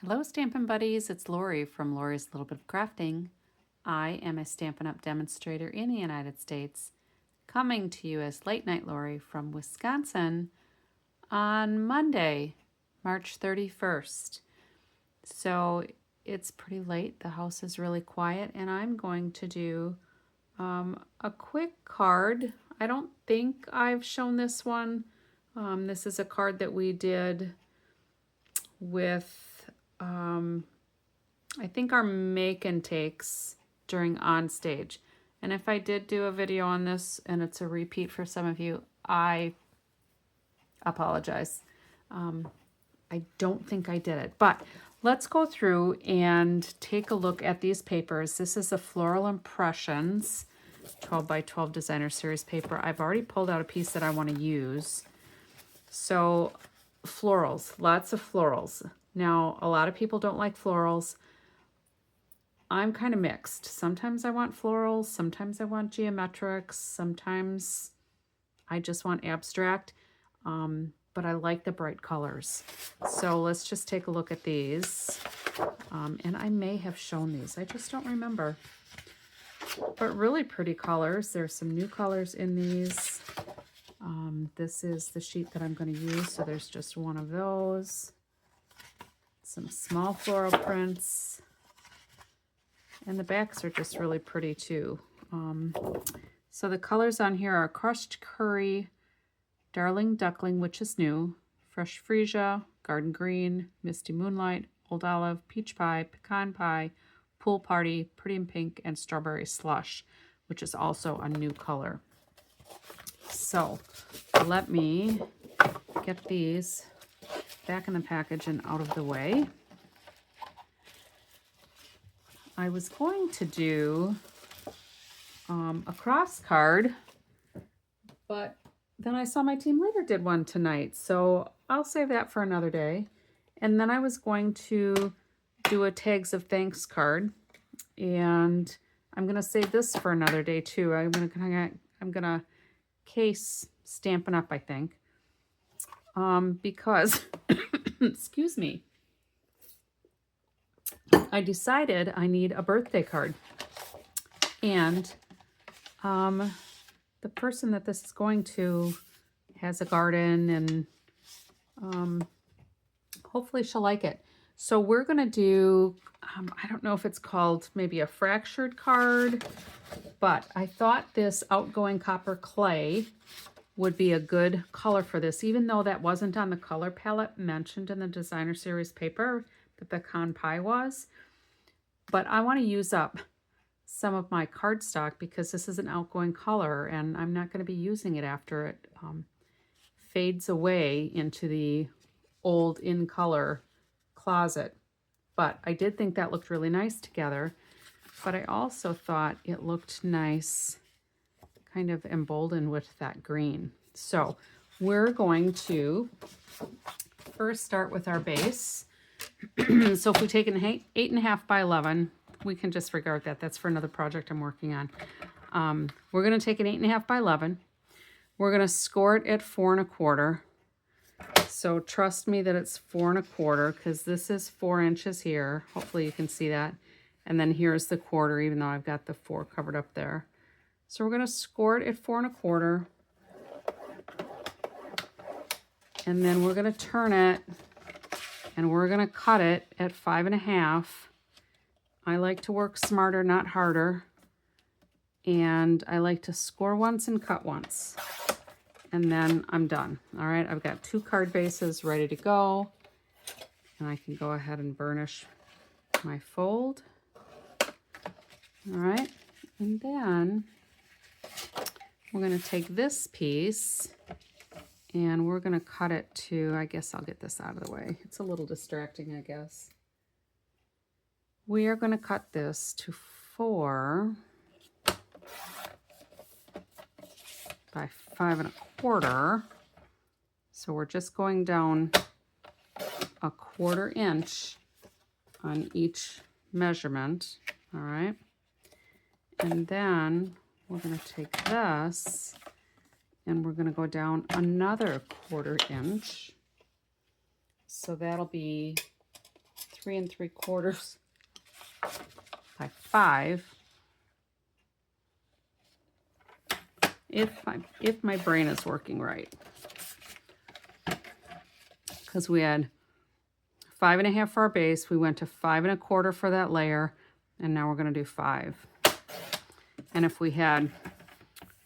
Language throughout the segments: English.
Hello Stampin' Buddies, it's Lori from Lori's Little Bit of Crafting. I am a Stampin' Up! Demonstrator in the United States, coming to you as Late Night Lori from Wisconsin on Monday, March 31st. So it's pretty late, the house is really quiet, and I'm going to do a quick card. I don't think I've shown this one. This is a card that we did with I think our make and takes during on stage. And if I did do a video on this and it's a repeat for some of you, I apologize. I don't think I did it, but let's go through and take a look at these papers. This is a Floral Impressions 12 by 12 designer series paper. I've already pulled out a piece that I want to use. So florals, lots of florals. Now, a lot of people don't like florals. I'm kind of mixed. Sometimes I want florals, sometimes I want geometrics, sometimes I just want abstract, but I like the bright colors. So let's just take a look at these. And I may have shown these, I just don't remember. But really pretty colors. There's some new colors in these. This is the sheet that I'm going to use, so there's just one of those. Some small floral prints. And the backs are just really pretty too. So the colors on here are Crushed Curry, Darling Duckling, which is new, Fresh Freesia, Garden Green, Misty Moonlight, Old Olive, Peach Pie, Pecan Pie, Pool Party, Pretty in Pink, and Strawberry Slush, which is also a new color. So let me get these back in the package and out of the way. I was going to do a cross card, but then I saw my team leader did one tonight, so I'll save that for another day. And then I was going to do a Tags of Thanks card, and I'm gonna save this for another day too. I'm gonna case Stampin' Up, I think, because excuse me, I decided I need a birthday card, and the person that this is going to has a garden, and hopefully she'll like it. So we're gonna do, I don't know if it's called maybe a fractured card, but I thought this Outgoing Copper Clay would be a good color for this, even though that wasn't on the color palette mentioned in the designer series paper. The Pecan Pie was. But I want to use up some of my cardstock because this is an outgoing color and I'm not going to be using it after it fades away into the old in color closet. But I did think that looked really nice together. But I also thought it looked nice kind of emboldened with that green. So we're going to first start with our base. So if we take an 8.5 by 11, we can disregard that. That's for another project I'm working on. We're going to take an 8.5 by 11. We're going to score it at 4 1/4. So trust me that it's 4 1/4 because this is 4 inches here. Hopefully you can see that. And then here's the quarter, even though I've got the 4 covered up there. So we're going to score it at 4 1/4. And then we're going to turn it and we're going to cut it at 5 1/2. I like to work smarter, not harder. And I like to score once and cut once. And then I'm done. All right, I've got 2 card bases ready to go. And I can go ahead and burnish my fold. All right, and then we're going to take this piece and we're going to cut it to, I guess I'll get this out of the way. It's a little distracting, I guess. We are going to cut this to 4 by 5 1/4. So we're just going down a 1/4 inch on each measurement. All right. And then we're going to take this and we're going to go down another 1/4 inch. So that'll be 3 3/4 by 5. If my brain is working right. Because we had 5 1/2 for our base, we went to 5 1/4 for that layer, and now we're going to do 5. And if we had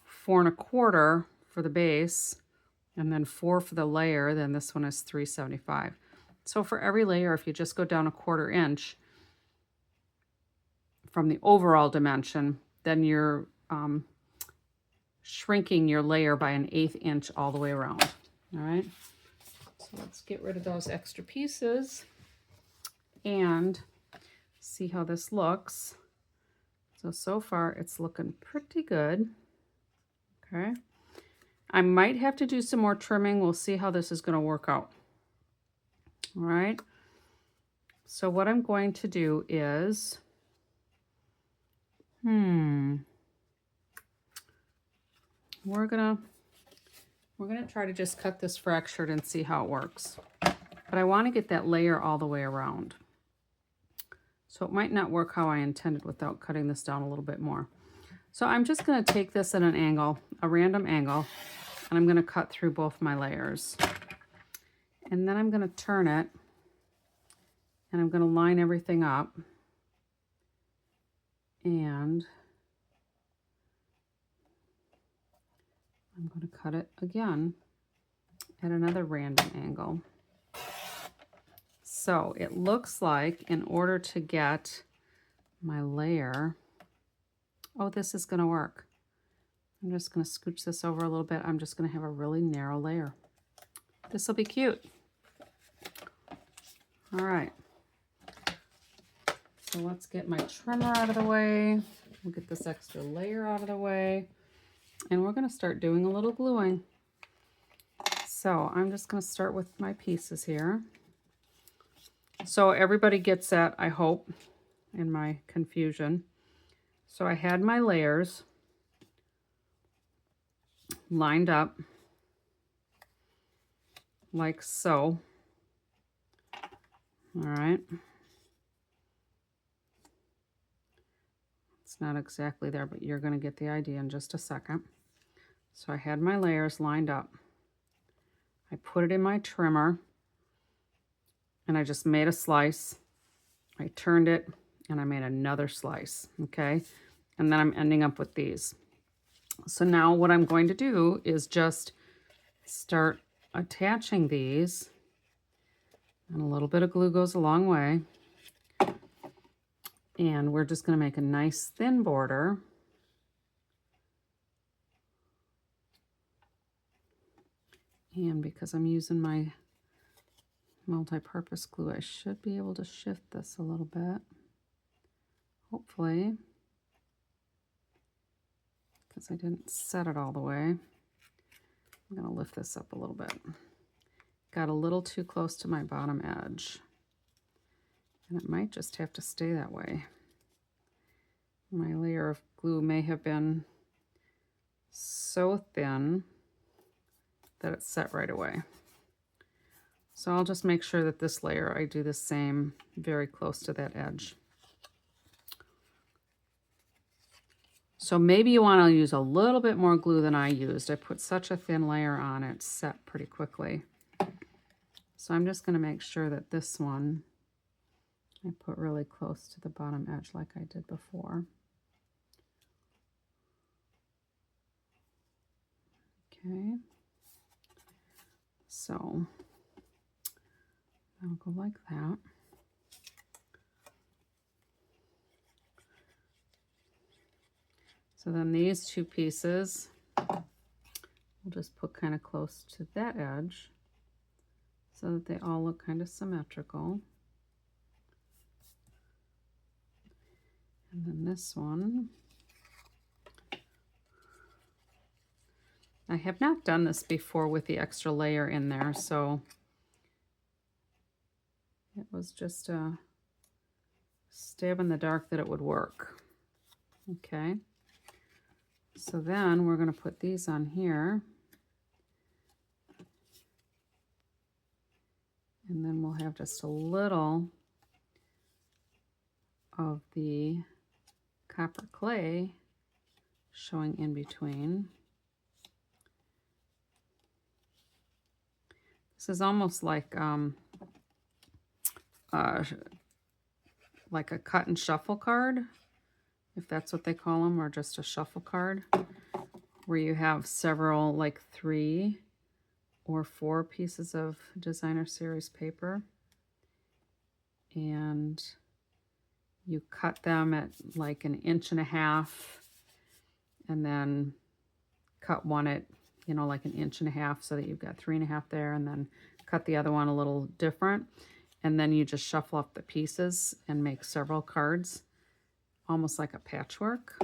4 1/4 for the base, and then 4 for the layer, then this one is 375. So for every layer, if you just go down 1/4 inch from the overall dimension, then you're shrinking your layer by 1/8 inch all the way around. All right. So let's get rid of those extra pieces and see how this looks. So far it's looking pretty good. Okay. I might have to do some more trimming. We'll see how this is going to work out. All right. So what I'm going to do is, we're gonna try to just cut this fractured and see how it works. But I want to get that layer all the way around. So it might not work how I intended without cutting this down a little bit more. So I'm just going to take this at an angle, a random angle, and I'm going to cut through both my layers. And then I'm going to turn it, and I'm going to line everything up. And I'm going to cut it again at another random angle. So it looks like in order to get my layer, oh, this is going to work. I'm just going to scooch this over a little bit. I'm just going to have a really narrow layer. This will be cute. All right. So let's get my trimmer out of the way. We'll get this extra layer out of the way. And we're going to start doing a little gluing. So I'm just going to start with my pieces here. So everybody gets that, I hope, in my confusion. So I had my layers lined up like so. All right. It's not exactly there, but you're going to get the idea in just a second. So I had my layers lined up. I put it in my trimmer, and I just made a slice. I turned it, and I made another slice, okay? And then I'm ending up with these. So now what I'm going to do is just start attaching these, and a little bit of glue goes a long way. And we're just going to make a nice thin border. And because I'm using my multi-purpose glue, I should be able to shift this a little bit. Hopefully. Because I didn't set it all the way. I'm going to lift this up a little bit. Got a little too close to my bottom edge. And it might just have to stay that way. My layer of glue may have been so thin that it's set right away. So I'll just make sure that this layer, I do the same very close to that edge. So maybe you want to use a little bit more glue than I used. I put such a thin layer on, it set pretty quickly. So I'm just going to make sure that this one I put really close to the bottom edge like I did before. Okay. So I'll go like that. So then these two pieces, we'll just put kind of close to that edge so that they all look kind of symmetrical. And then this one, I have not done this before with the extra layer in there, so it was just a stab in the dark that it would work. Okay, so then we're going to put these on here, and then we'll have just a little of the copper clay showing in between. This is almost like a cut and shuffle card, if that's what they call them, or just a shuffle card, where you have several, like 3 or 4 pieces of designer series paper, and you cut them at like 1.5 inches, and then cut one at, you know, like 1.5 inches, so that you've got 3.5 there, and then cut the other one a little different, and then you just shuffle up the pieces and make several cards, almost like a patchwork.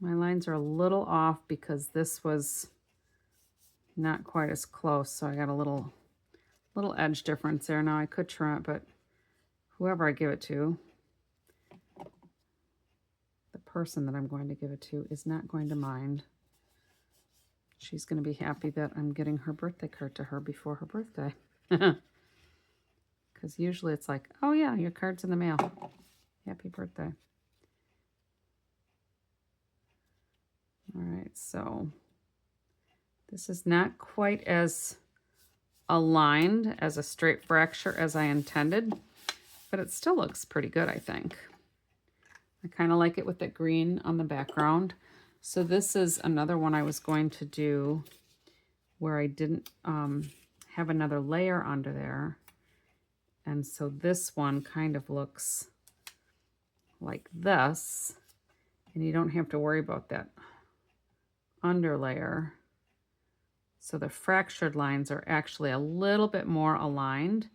My lines are a little off because this was not quite as close, so I got a little edge difference there. Now I could trim it, but whoever I give it to, the person that I'm going to give it to is not going to mind. She's going to be happy that I'm getting her birthday card to her before her birthday. Because usually it's like, oh yeah, your card's in the mail. Happy birthday. All right, so this is not quite as aligned as a straight fracture as I intended, but it still looks pretty good, I think. I kind of like it with the green on the background. So this is another one I was going to do where I didn't have another layer under there. And so this one kind of looks like this, and you don't have to worry about that underlayer. So the fractured lines are actually a little bit more aligned.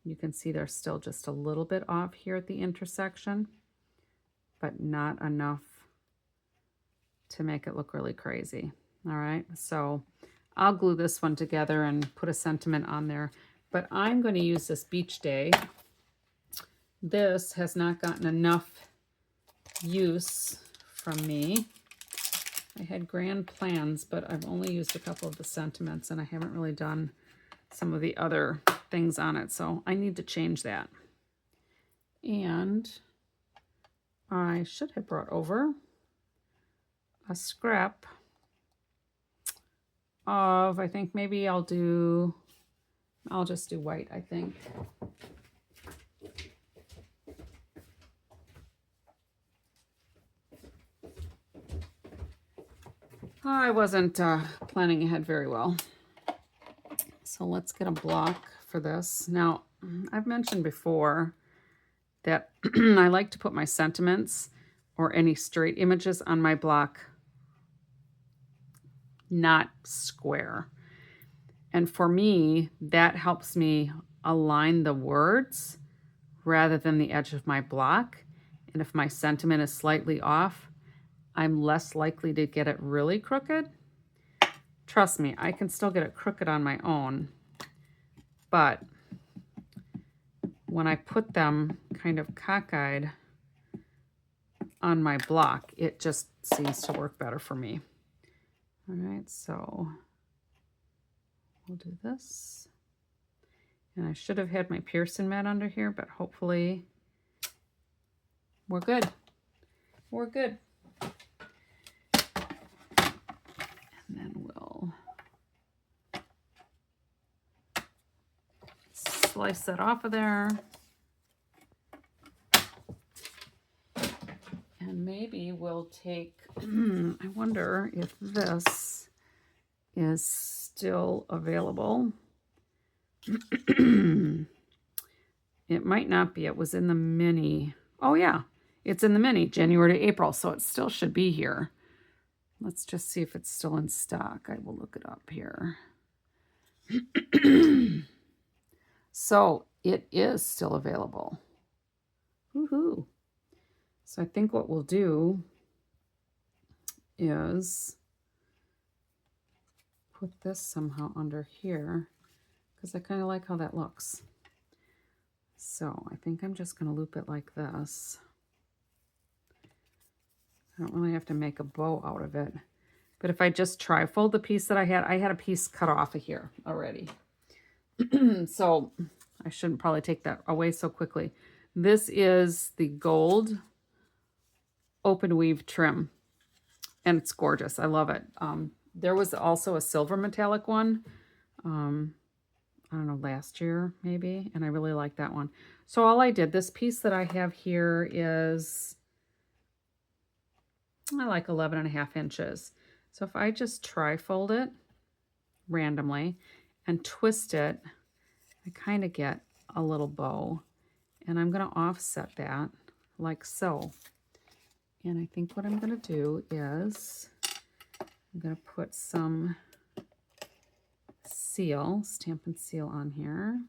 You can see they're still just a little bit off here at the intersection, but not enough to make it look really crazy. All right, so I'll glue this one together and put a sentiment on there, but I'm going to use this Beach Day. This has not gotten enough use from me. I had grand plans, but I've only used a couple of the sentiments, and I haven't really done some of the other things on it, so I need to change that. And I should have brought over a scrap of, I think maybe I'll just do white, I think. I wasn't planning ahead very well. So let's get a block for this. Now, I've mentioned before that I like to put my sentiments or any straight images on my block not square. And for me, that helps me align the words rather than the edge of my block. And if my sentiment is slightly off, I'm less likely to get it really crooked. Trust me, I can still get it crooked on my own, but when I put them kind of cockeyed on my block, it just seems to work better for me. All right, so we'll do this. And I should have had my Pearson mat under here, but hopefully we're good. We're good. And then we'll slice that off of there. And maybe we'll take, I wonder if this is still available. It might not be. It was in the mini. Oh yeah, it's in the mini, January to April, so it still should be here. Let's just see if it's still in stock. I will look it up here. So it is still available. Woohoo. So I think what we'll do is put this somehow under here because I kind of like how that looks. So I think I'm just going to loop it like this. I don't really have to make a bow out of it. But if I just tri-fold the piece that I had a piece cut off of here already. So I shouldn't probably take that away so quickly. This is the gold open weave trim, and it's gorgeous. I love it. There was also a silver metallic one, I don't know, last year maybe, and I really like that one. So all I did, this piece that I have here is, I like 11.5 inches. So if I just tri-fold it randomly and twist it, I kind of get a little bow, and I'm going to offset that like so. And I think what I'm going to do is I'm going to put some seal, Stampin' Seal on here.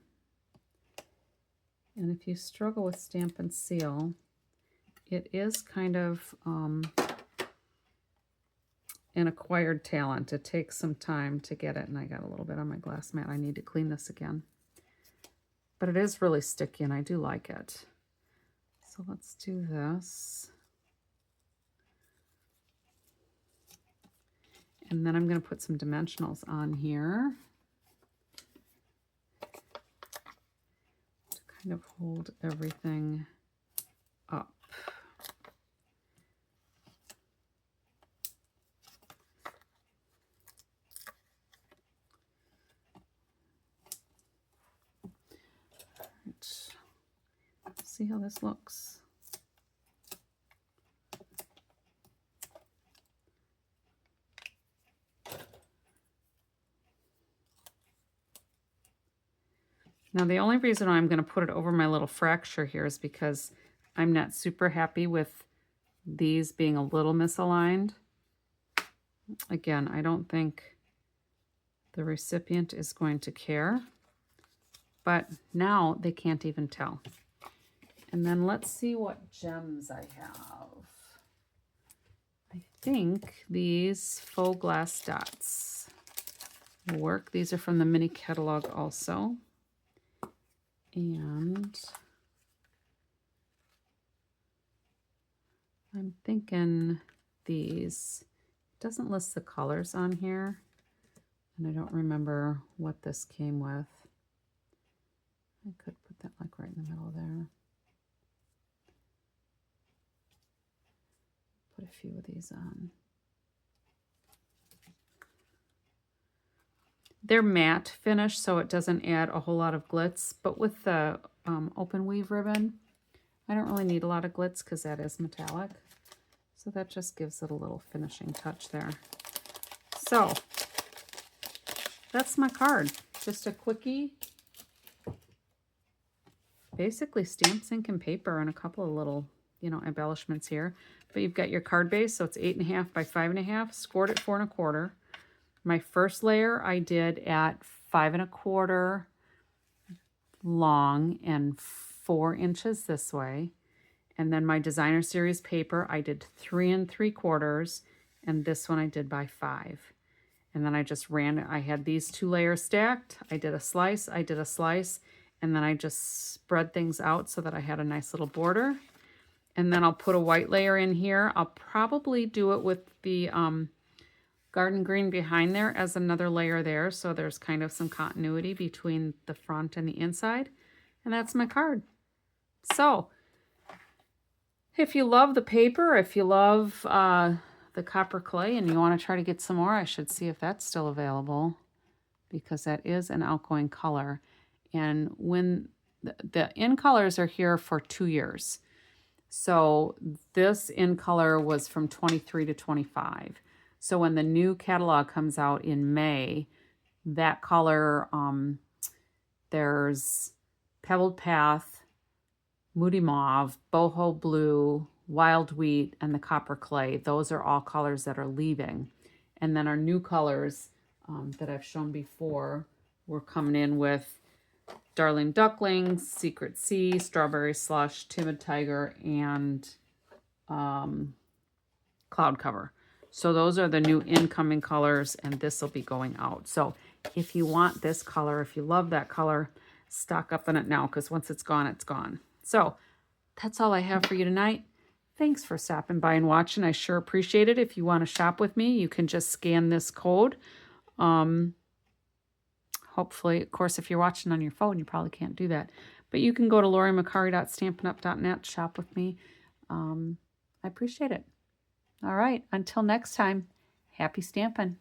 And if you struggle with Stampin' Seal, it is kind of an acquired talent. It takes some time to get it, and I got a little bit on my glass mat. I need to clean this again. But it is really sticky, and I do like it. So let's do this. And then I'm going to put some dimensionals on here to kind of hold everything up. Right. See how this looks. Now the only reason I'm going to put it over my little fracture here is because I'm not super happy with these being a little misaligned. Again, I don't think the recipient is going to care, but now they can't even tell. And then let's see what gems I have. I think these faux glass dots will work. These are from the mini catalog also. And I'm thinking these, it doesn't list the colors on here, and I don't remember what this came with. I could put that like right in the middle there. Put a few of these on. They're matte finish, so it doesn't add a whole lot of glitz, but with the open weave ribbon, I don't really need a lot of glitz because that is metallic. So that just gives it a little finishing touch there. So that's my card. Just a quickie. Basically stamps, ink, and paper, and a couple of little, embellishments here. But you've got your card base, so it's 8.5 by 5.5, scored at 4 1/4. My first layer I did at 5 1/4 long and 4 inches this way. And then my designer series paper I did 3 3/4, and this one I did by 5. And then I just I had these 2 layers stacked. I did a slice, and then I just spread things out so that I had a nice little border. And then I'll put a white layer in here. I'll probably do it with the garden green behind there as another layer there, so there's kind of some continuity between the front and the inside. And that's my card. So if you love the paper, if you love the copper clay and you want to try to get some more, I should see if that's still available, because that is an outgoing color. And when the in colors are here for 2 years. So this in color was from 23 to 25. So when the new catalog comes out in May, that color, there's Pebbled Path, Moody Mauve, Boho Blue, Wild Wheat, and the Copper Clay. Those are all colors that are leaving. And then our new colors that I've shown before, we're coming in with Darling Duckling, Secret Sea, Strawberry Slush, Timid Tiger, and Cloud Cover. So those are the new incoming colors, and this will be going out. So if you want this color, if you love that color, stock up on it now, because once it's gone, it's gone. So that's all I have for you tonight. Thanks for stopping by and watching. I sure appreciate it. If you want to shop with me, you can just scan this code. Hopefully, of course, if you're watching on your phone, you probably can't do that. But you can go to LoriMcCurry.stampinup.net, shop with me. I appreciate it. All right, until next time, happy stamping.